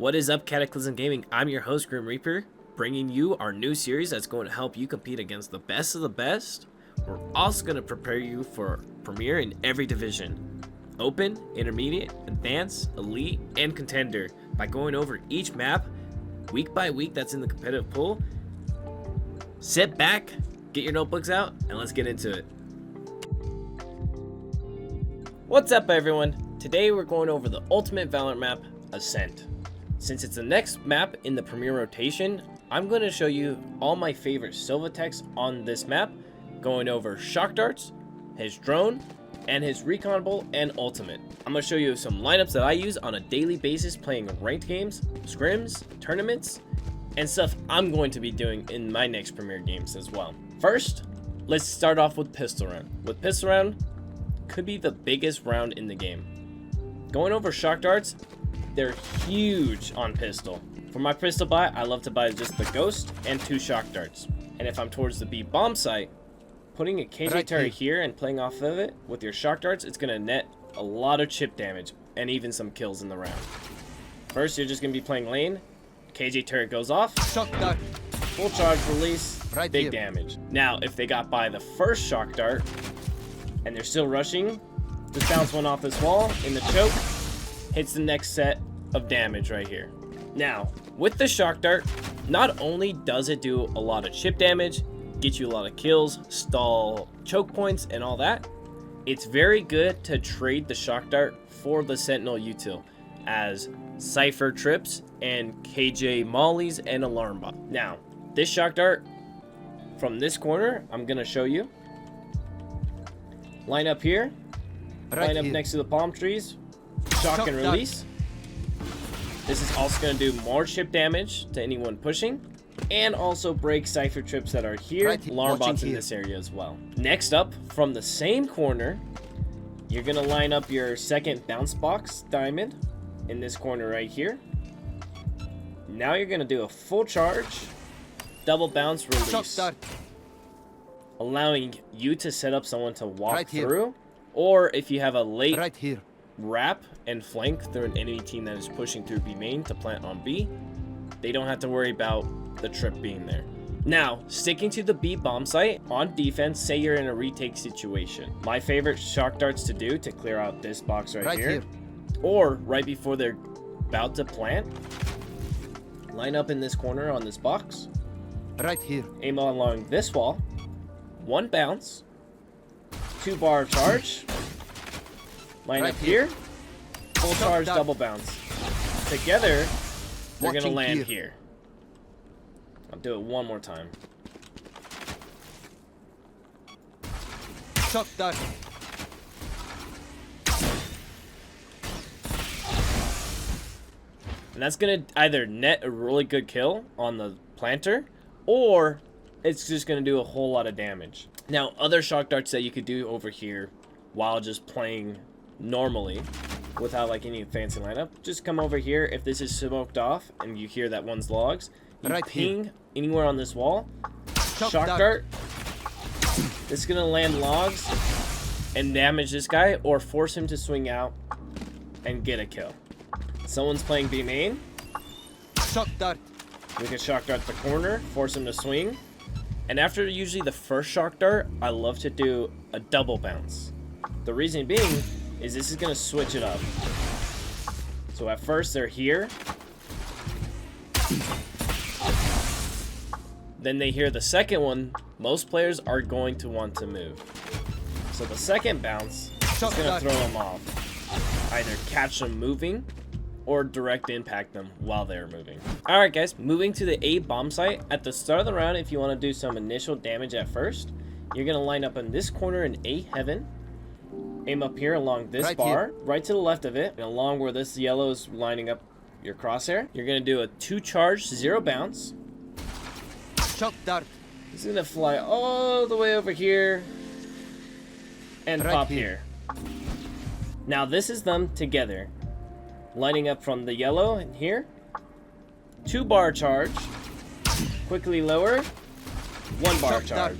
What is up, Cataclysm Gaming? I'm your host, Grim Reaper, bringing you our new series that's going to help you compete against the best of the best. We're also going to prepare you for Premier in every division: Open, Intermediate, Advanced, Elite, and Contender, by going over each map week by week that's in the competitive pool. Sit back, get your notebooks out, and let's get into it. What's up, everyone? Today we're going over the ultimate Valorant map, Ascent. Since it's the next map in the Premier rotation, I'm going to show you all my favorite Sova techs on this map, going over shock darts, his drone, and his recon bolt and ultimate. I'm going to show you some lineups that I use on a daily basis playing ranked games, scrims, tournaments, and stuff I'm going to be doing in my next Premier games as well. First, let's start off with pistol round. With pistol round, could be the biggest round in the game. Going over shock darts, they're huge on pistol. For my pistol buy, I love to buy just the ghost and 2 shock darts. And if I'm towards the B bomb site, putting a KJ turret here and playing off of it with your shock darts, it's going to net a lot of chip damage and even some kills in the round. First, you're just going to be playing lane. KJ turret goes off. Shock dart. Full charge release. Big damage. Now, if they got by the first shock dart and they're still rushing, just bounce one off this wall in the choke. Hits the next set of damage right here. Now, with the shock dart, not only does it do a lot of chip damage, get you a lot of kills, stall choke points, and all that, it's very good to trade the shock dart for the Sentinel util as Cypher trips and KJ mollies and alarm bot. Now, this shock dart from this corner, I'm gonna show you. Line up here, line up next to the palm trees. Shock and release. This is also going to do more chip damage to anyone pushing, and also break Cypher trips that are here, alarm bots in this area as well. Next up, from the same corner, you're going to line up your second bounce box diamond in this corner right here. Now you're going to do a full charge, double bounce release, allowing you to set up someone to walk through, or if you have a late wrap and flank through an enemy team that is pushing through B main to plant on B, they don't have to worry about the trip being there. Now, sticking to the B bomb site, on defense, say you're in a retake situation. My favorite shock darts to do to clear out this box right here, or right before they're about to plant, line up in this corner on this box, right here, aim along this wall, 1 bounce, 2 bar charge, line up here, full charge, double bounce. Together, they're gonna land here. I'll do it one more time. Shock dart. And that's gonna either net a really good kill on the planter, or it's just gonna do a whole lot of damage. Now, other shock darts that you could do over here while just playing normally without like any fancy lineup, just come over here. If this is smoked off and you hear that one's logs, you ping anywhere on this wall, shock dart. This is gonna land logs and damage this guy, or force him to swing out and get a kill. Someone's playing B main, shock dart. We can shock dart the corner, force him to swing, and after usually the first shock dart, I love to do a double bounce. The reason being is this is going to switch it up. So at first they're here. Then they hear the second one. Most players are going to want to move. So the second bounce is going to throw them off. Either catch them moving or direct impact them while they're moving. Alright guys, moving to the A bomb site. At the start of the round, if you want to do some initial damage at first, you're going to line up in this corner in A heaven. Aim up here along this bar, right to the left of it, and along where this yellow is lining up your crosshair. You're going to do a 2 charge, 0 bounce. Shock dart. It's going to fly all the way over here and pop here. Now this is them together. Lining up from the yellow and here. 2 bar charge. Quickly lower. 1 bar charge.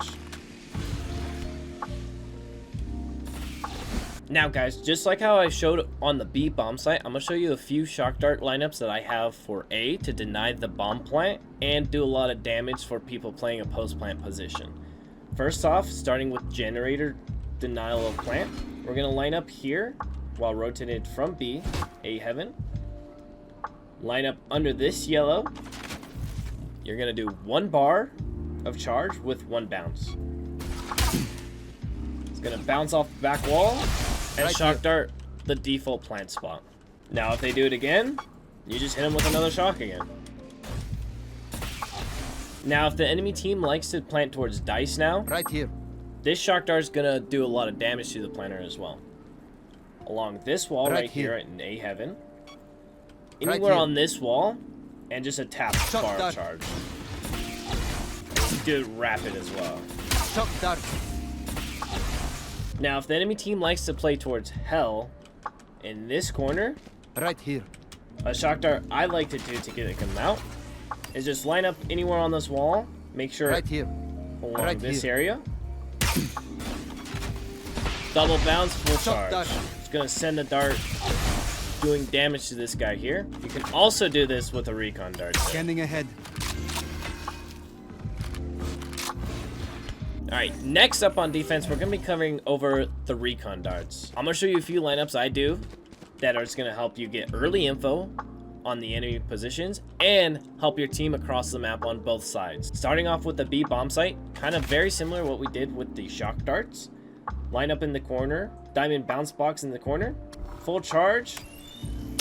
Now guys, just like how I showed on the B bomb site, I'm going to show you a few shock dart lineups that I have for A to deny the bomb plant and do a lot of damage for people playing a post plant position. First off, starting with generator denial of plant, we're going to line up here while rotated from B, A heaven. Line up under this yellow. You're going to do 1 bar of charge with 1 bounce. It's going to bounce off the back wall and shock dart the default plant spot. Now if they do it again, you just hit them with another shock again. Now if the enemy team likes to plant towards dice now, Right here. this shock dart is going to do a lot of damage to the planter as well. Along this wall right here in A heaven. Anywhere on this wall, and just a tap bar of charge. Do it rapid as well. Shock dart. Now, if the enemy team likes to play towards hell, in this corner, Right here. a shock dart I like to do to get them out is just line up anywhere on this wall. Make sure Right here. along this area. Double bounce, full charge. It's gonna send a dart doing damage to this guy here. You can also do this with a recon dart. Scanning ahead. Alright, next up on defense, we're going to be covering over the recon darts. I'm going to show you a few lineups I do that are just going to help you get early info on the enemy positions and help your team across the map on both sides. Starting off with the B bomb site, kind of very similar to what we did with the shock darts. Line up in the corner, diamond bounce box in the corner, full charge,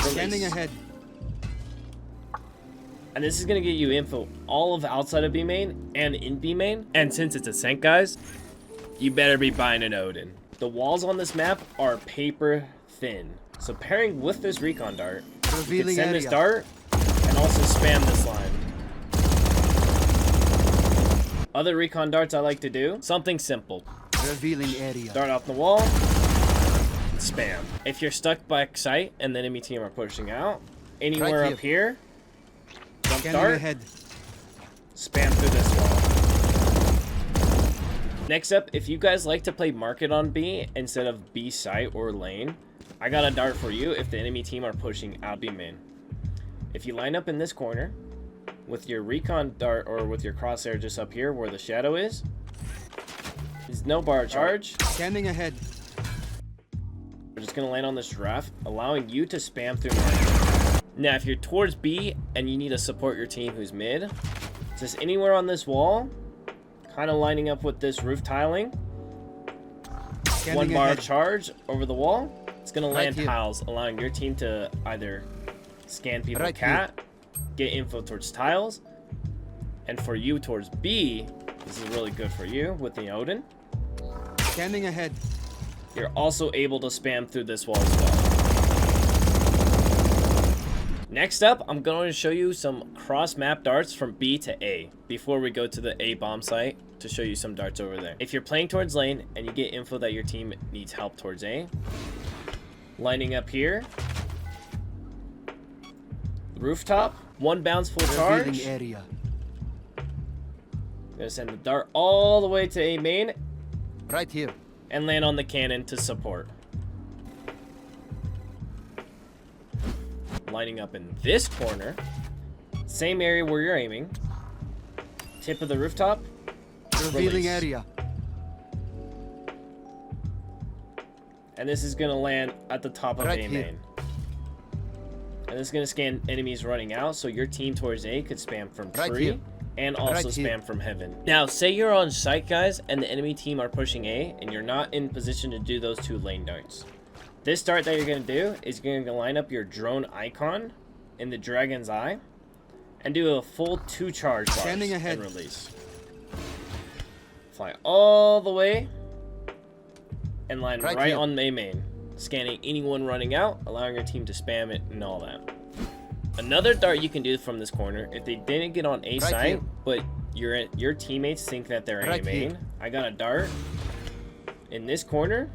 release. Scanning ahead. And this is going to get you info all of outside of B main and in B main. And since it's Ascent, guys, you better be buying an Odin. The walls on this map are paper thin. So pairing with this recon dart, you can send this dart and also spam this line. Other recon darts I like to do, something simple. Revealing area. Dart off the wall, spam. If you're stuck by site and the enemy team are pushing out, anywhere up here, jump dart, ahead. spam through this wall. Next up, if you guys like to play market on B instead of B site or lane, I got a dart for you if the enemy team are pushing out B main. If you line up in this corner with your recon dart or with your crosshair just up here where the shadow is, there's no bar charge. Scanning ahead. We're just gonna land on this giraffe, allowing you to spam through market. Now, if you're towards B and you need to support your team who's mid, just anywhere on this wall, kind of lining up with this roof tiling. Scanning 1 bar ahead. charge over the wall. It's going to land here. tiles, allowing your team to either scan people Right cat, get info towards tiles, and for you towards B, this is really good for you with the Odin. Scanning ahead. You're also able to spam through this wall as well. Next up, I'm going to show you some cross-map darts from B to A before we go to the A bomb site to show you some darts over there. If you're playing towards lane and you get info that your team needs help towards A, lining up here, rooftop, 1 bounce full charge. Area. Gonna send the dart all the way to A main Right here. and land on the cannon to support. Lining up in this corner, same area where you're aiming, tip of the rooftop, Revealing release. area. And this is gonna land at the top of Right A here. main. And this is gonna scan enemies running out, so your team towards A could spam from Right tree here. and also Right spam here. from heaven. Now, say you're on site, guys, and the enemy team are pushing A, and you're not in position to do those 2 lane darts. This dart that you're gonna do is you're gonna line up your drone icon in the dragon's eye and do a full 2 charge bars Standing ahead. and release. Fly all the way and land Right right here. on A main, scanning anyone running out, allowing your team to spam it and all that. Another dart you can do from this corner, if they didn't get on A Right site, here. but your teammates think that they're Right A main, here. I got a dart in this corner.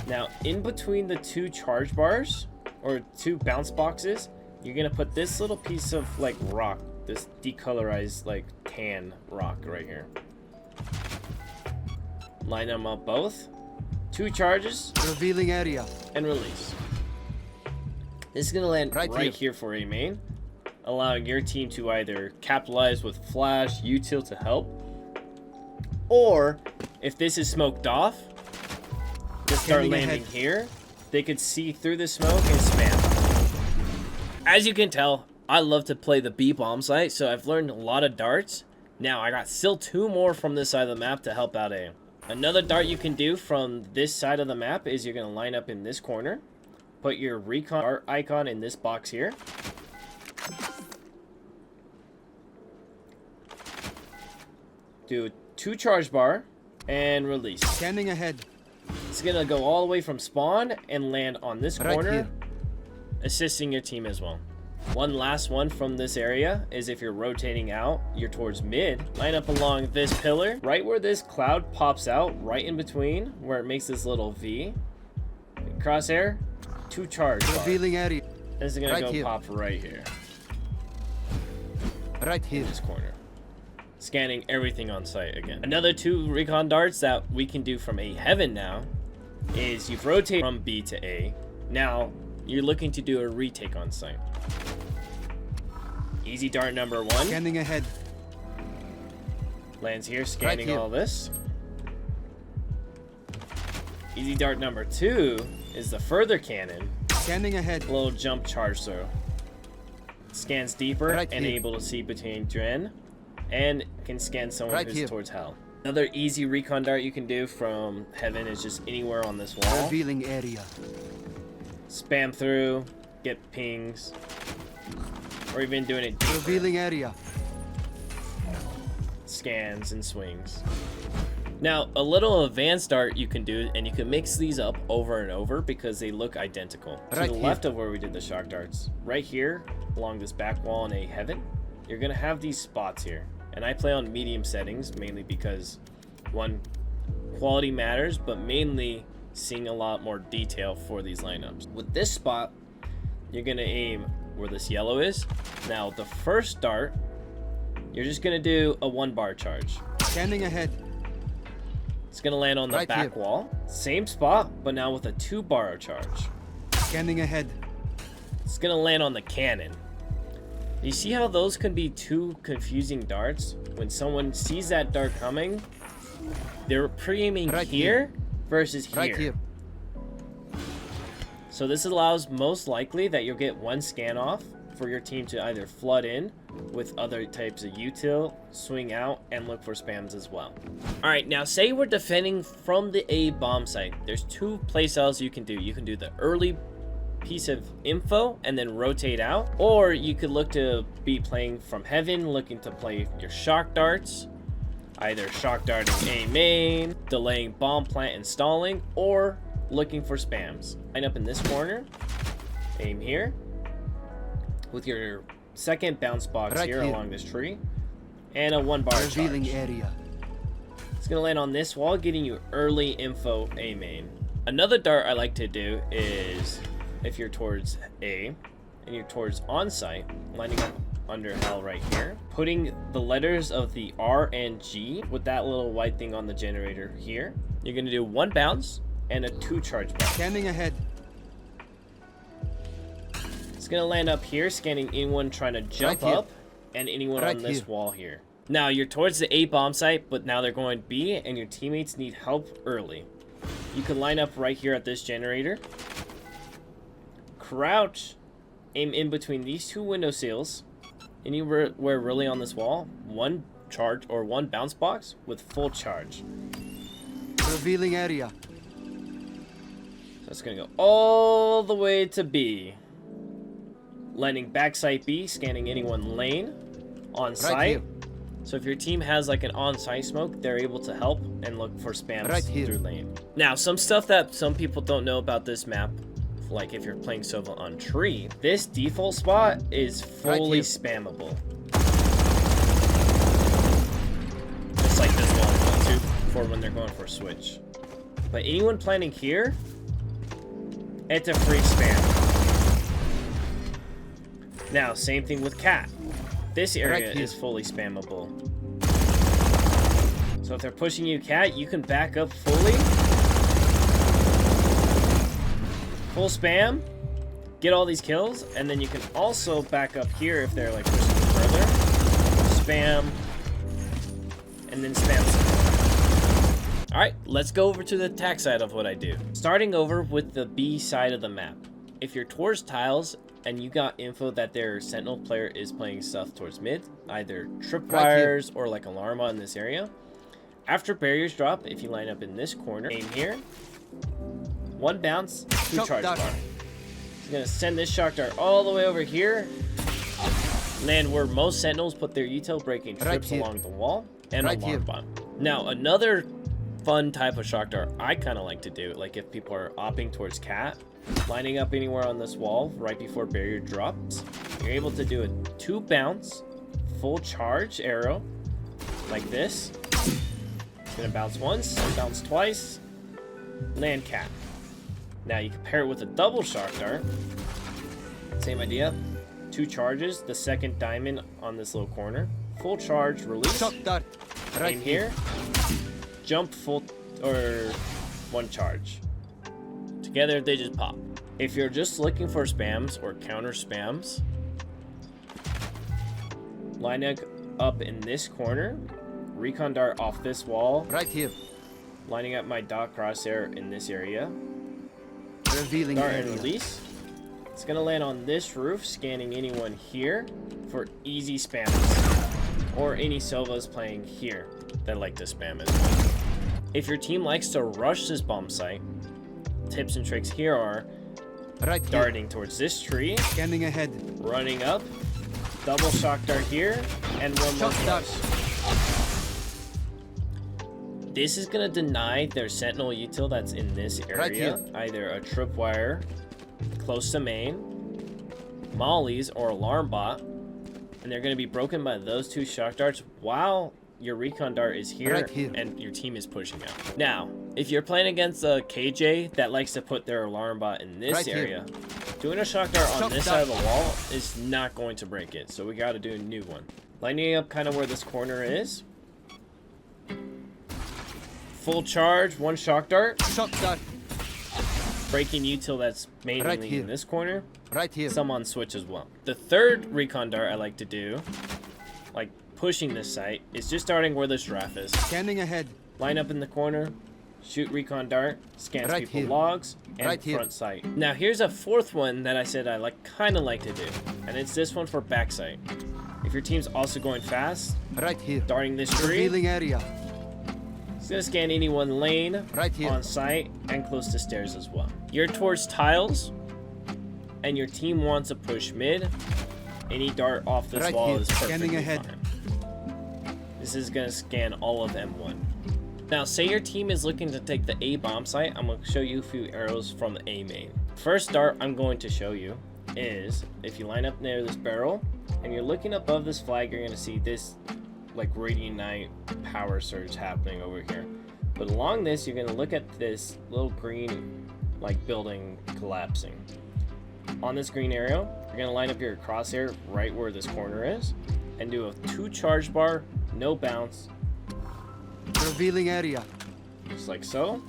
Now, in between the 2 charge bars, or 2 bounce boxes, you're gonna put this little piece of, like, rock, this decolorized, like, tan rock right here. Line them up both, 2 charges, Revealing area. and release. This is going to land right here for a main, allowing your team to either capitalize with flash, util to help, or if this is smoked off, just start landing here. They could see through the smoke and spam. As you can tell, I love to play the B bomb site, so I've learned a lot of darts. Now I got still 2 more from this side of the map to help out A. Another dart you can do from this side of the map is you're going to line up in this corner, put your Recon art icon in this box here. Do 2 charge bar and release. Scanning ahead. It's going to go all the way from spawn and land on this corner, here. assisting your team as well. One last one from this area is if you're rotating out, you're towards mid, line up along this pillar, right where this cloud pops out, right in between, where it makes this little V. Crosshair, 2 charge bar. Revealing area. This is going to go pop right here. Right here. This corner. Scanning everything on site again. Another 2 recon darts that we can do from A heaven now is you've rotated from B to A. Now you're looking to do a retake on site. Easy dart number 1. Scanning ahead. Lands here, scanning all this. Easy dart number 2 is the further cannon. Scanning ahead. A little jump charge throw. Scans deeper and able to see between Dren. And can scan someone who's towards hell. Another easy recon dart you can do from heaven is just anywhere on this wall. Revealing area. Spam through, get pings, or even doing it deeper. Revealing area. Scans and swings. Now, a little advanced dart you can do, and you can mix these up over and over because they look identical. To the left of where we did the shock darts, right here along this back wall in A heaven, you're gonna have these spots here. And I play on medium settings mainly because, one, quality matters, but mainly seeing a lot more detail for these lineups. With this spot, you're gonna aim where this yellow is. Now, the first dart, you're just gonna do a 1 bar charge. Scanning ahead. It's gonna land on the back wall. Same spot, but now with a 2 bar charge. Scanning ahead. It's gonna land on the cannon. You see how those can be 2 confusing darts? When someone sees that dart coming, they're pre-aiming here versus here. So this allows most likely that you'll get 1 scan off for your team to either flood in with other types of util, swing out, and look for spams as well. Alright, now say we're defending from the A bomb site. There's 2 playstyles you can do. You can do the early piece of info and then rotate out, or you could look to be playing from heaven, looking to play your shock darts, either shock darting A main, delaying bomb plant installing, or looking for spams. Line up in this corner, aim here with your second bounce box here along this tree, and a 1 bar revealing charge. Area. It's gonna land on this wall, getting you early info A main. Another dart I like to do is if you're towards A and you're towards on-site, lining up under hell right here, putting the letters of the R and G with that little white thing on the generator here. You're gonna do 1 bounce and a 2 charge bar. Scanning ahead. It's gonna land up here, scanning anyone trying to jump up and anyone on this wall here. Now you're towards the A bomb site, but now they're going B and your teammates need help early. You can line up right here at this generator. Crouch, aim in between these 2 window sills, anywhere really on this wall, 1 charge or 1 bounce box with full charge. Revealing area. So it's gonna go all the way to B. Landing backside B, scanning anyone lane on site. So if your team has like an on-site smoke, they're able to help and look for spams through lane. Now, some stuff that some people don't know about this map, like if you're playing Sova on tree, this default spot is fully spammable. Just like this one too, for when they're going for a switch. But anyone planning here, it's a free spam. Now, same thing with Cat. This area is fully spammable. So if they're pushing you Cat, you can back up fully full spam, get all these kills, and then you can also back up here if they're like pushing further. Spam, and then spam some. Alright, let's go over to the attack side of what I do. Starting over with the B side of the map. If you're towards tiles and you got info that their sentinel player is playing stuff towards mid, either tripwires or like alarm in this area, after barriers drop, if you line up in this corner, aim here, one bounce, two charge bar. He's gonna send this shock dart all the way over here, land where most sentinels put their util, breaking trips along the wall, and alarm bomb. Now, another fun type of shock dart I kind of like to do, like if people are opting towards cat, lining up anywhere on this wall right before barrier drops, you're able to do a 2 bounce, full charge arrow, like this. It's gonna bounce once, bounce twice, land cat. Now you can pair it with a double shock dart. Same idea. 2 charges, the second diamond on this little corner. Full charge, release. Shock dart. Aim here. Jump full or 1 charge. Together they just pop. If you're just looking for spams or counter spams, line up in this corner, recon dart off this wall, Right here. lining up my dot crosshair in this area, Revealing dart and area. release. It's gonna land on this roof, scanning anyone here for easy spams, or any Sovas playing here that like to spam it. If your team likes to rush this bomb site, tips and tricks here are Right here. darting towards this tree, Scanning ahead. running up, double shock dart here, and one more Shock dart. close. This is gonna deny their sentinel util that's in this Right area, here. either a tripwire close to main, mollies, or alarm bot, and they're gonna be broken by those 2 shock darts while your recon dart is here, Right here. and your team is pushing out. Now, if you're playing against a KJ that likes to put their alarm bot in this Right here. area, doing a shock dart on Shock this dart. side of the wall is not going to break it, so we got to do a new one. Lining up kind of where this corner is. Full charge, 1 shock dart, Shock dart. breaking util that's mainly Right here. in this corner. Right here. Some on switch as well. The third recon dart I like to do, like pushing this site, is just starting where this giraffe is. Scanning ahead. Line up in the corner, shoot recon dart, scans Right people here. logs, and Right here. front sight. Now here's a 4th one that I said I kind of like to do, and it's this one for back sight. If your team's also going fast, Right here. darting this tree, Revealing area. it's gonna scan any one lane, Right here. on site, and close to stairs as well. You're towards tiles, and your team wants to push mid. Any dart off this Right wall here. is perfectly Scanning ahead. fine. This is gonna scan all of M1. Now, say your team is looking to take the A bomb site. I'm gonna show you a few arrows from the A main. First dart I'm going to show you is if you line up near this barrel and you're looking above this flag, you're gonna see this like radiant night power surge happening over here. But along this, you're gonna look at this little green like building collapsing. On this green arrow, you're gonna line up your crosshair right where this corner is and do a 2 charge bar, no bounce, Revealing area. just like so.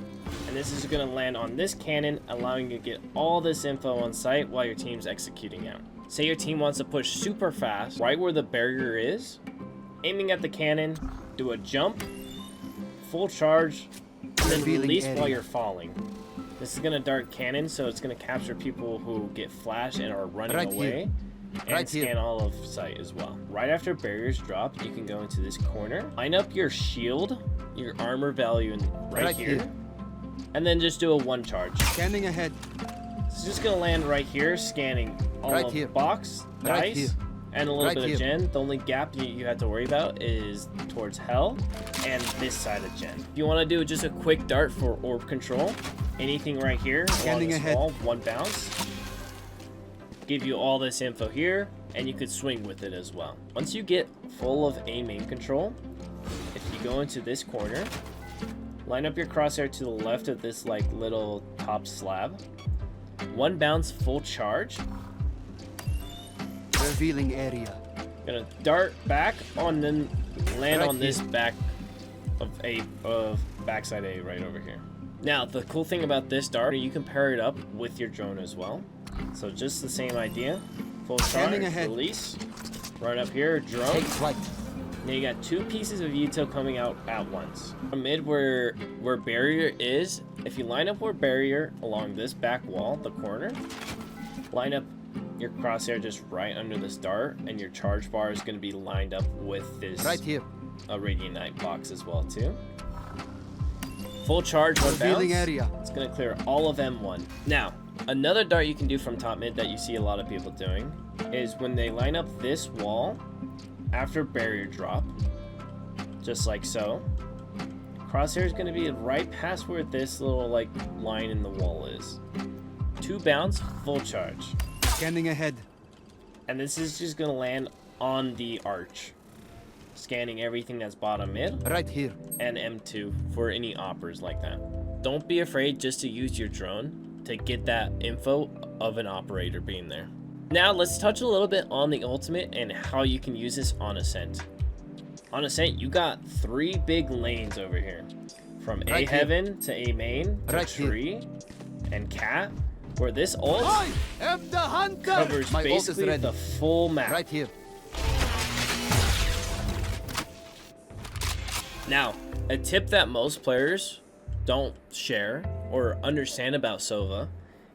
And this is gonna land on this cannon, allowing you to get all this info on site while your team's executing out. Say your team wants to push super fast, right where the barrier is, aiming at the cannon, do a jump, full charge, and then Revealing release area. while you're falling. This is gonna dart cannon, so it's gonna capture people who get flashed and are running Right here. away. And Right scan here. all of sight as well. Right after barriers drop, you can go into this corner, line up your shield, your armor value right Right here, here. and then just do a 1 charge. Scanning ahead. It's just gonna land right here, scanning all Right of here. box, Right dice, here. and a little Right bit here. of gen. The only gap you have to worry about is towards hell and this side of gen. If you want to do just a quick dart for orb control, anything right here along Scanning this ahead. wall, 1 bounce, give you all this info here, and you could swing with it as well. Once you get full of A main control, if you go into this corner, line up your crosshair to the left of this like little top slab, 1 bounce, full charge, Revealing area. gonna dart back on, then land Right on this back of backside A right over here. Now, the cool thing about this dart, you can pair it up with your drone as well. So just the same idea. Full charge, release. Right up here, drone. Take flight. Now you got 2 pieces of util coming out at once. Mid where barrier is, if you line up where barrier along this back wall, the corner, line up your crosshair just right under this dart, and your charge bar is going to be lined up with this right here. Radiant Knight box as well too. Full charge, one bounce. Area. It's going to clear all of M1. Now, another dart you can do from top mid that you see a lot of people doing is when they line up this wall after barrier drop, just like so. Crosshair is going to be right past where this little like line in the wall is. 2 bounce, full charge. Scanning ahead. And this is just going to land on the arch. Scanning everything that's bottom mid. Right here. And M2 for any oppers like that. Don't be afraid just to use your drone to get that info of an operator being there. Now let's touch a little bit on the ultimate and how you can use this on Ascent. On Ascent, you got 3 big lanes over here. From A Heaven to A Main to Tree and Cat, where this ult covers basically the full map. Right here. Now, a tip that most players don't share or understand about Sova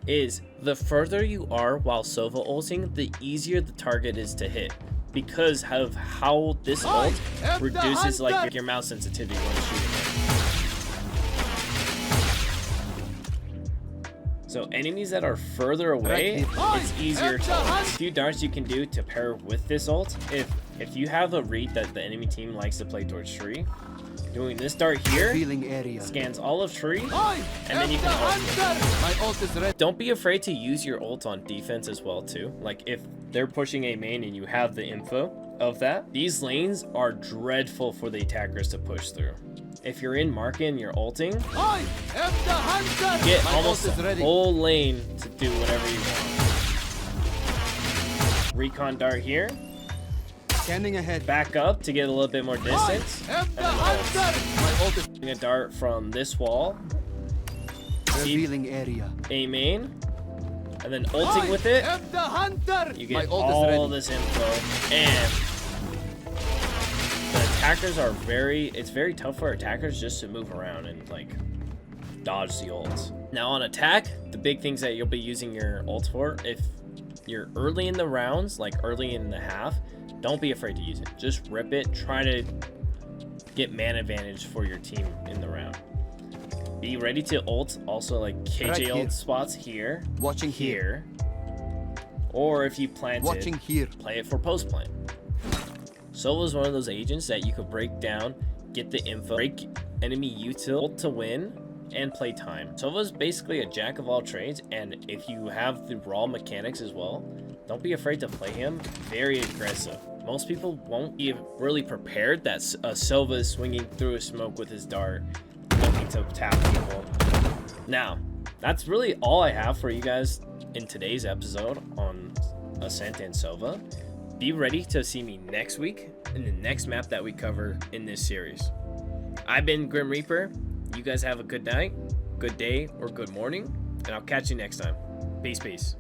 is the further you are while Sova ulting, the easier the target is to hit, because of how this ult reduces like your mouse sensitivity when shooting it. So enemies that are further away, it's easier to ult. A few darts you can do to pair with this ult. If you have a read that the enemy team likes to play towards tree, doing this dart here scans all of tree, and then you can ult. My ult is ready. Don't be afraid to use your ult on defense as well too. Like if they're pushing a main and you have the info of that, these lanes are dreadful for the attackers to push through. If you're in market and you're ulting, get almost a whole lane to do whatever you want. Recon dart here. Scanning ahead. Back up to get a little bit more distance. And My ult is a dart from this wall. revealing area. A main. And then ulting with it. You get all this info. And the attackers are it's very tough for attackers just to move around and like dodge the ults. Now on attack, the big things that you'll be using your ult for, if you're early in the rounds, like early in the half, don't be afraid to use it. Just rip it. Try to get man advantage for your team in the round. Be ready to ult also like KJ ult spots here. Watching here. Or if you plant Watching here. Play it for post plant. Sova is one of those agents that you could break down, get the info, break enemy util to win, and play time. Sova is basically a jack of all trades, and if you have the raw mechanics as well, don't be afraid to play him. Very aggressive. Most people won't be really prepared that Sova is swinging through a smoke with his dart, looking to tap people. Now, that's really all I have for you guys in today's episode on Ascent and Sova. Be ready to see me next week in the next map that we cover in this series. I've been Grim Reaper. You guys have a good night, good day, or good morning, and I'll catch you next time. Peace, peace.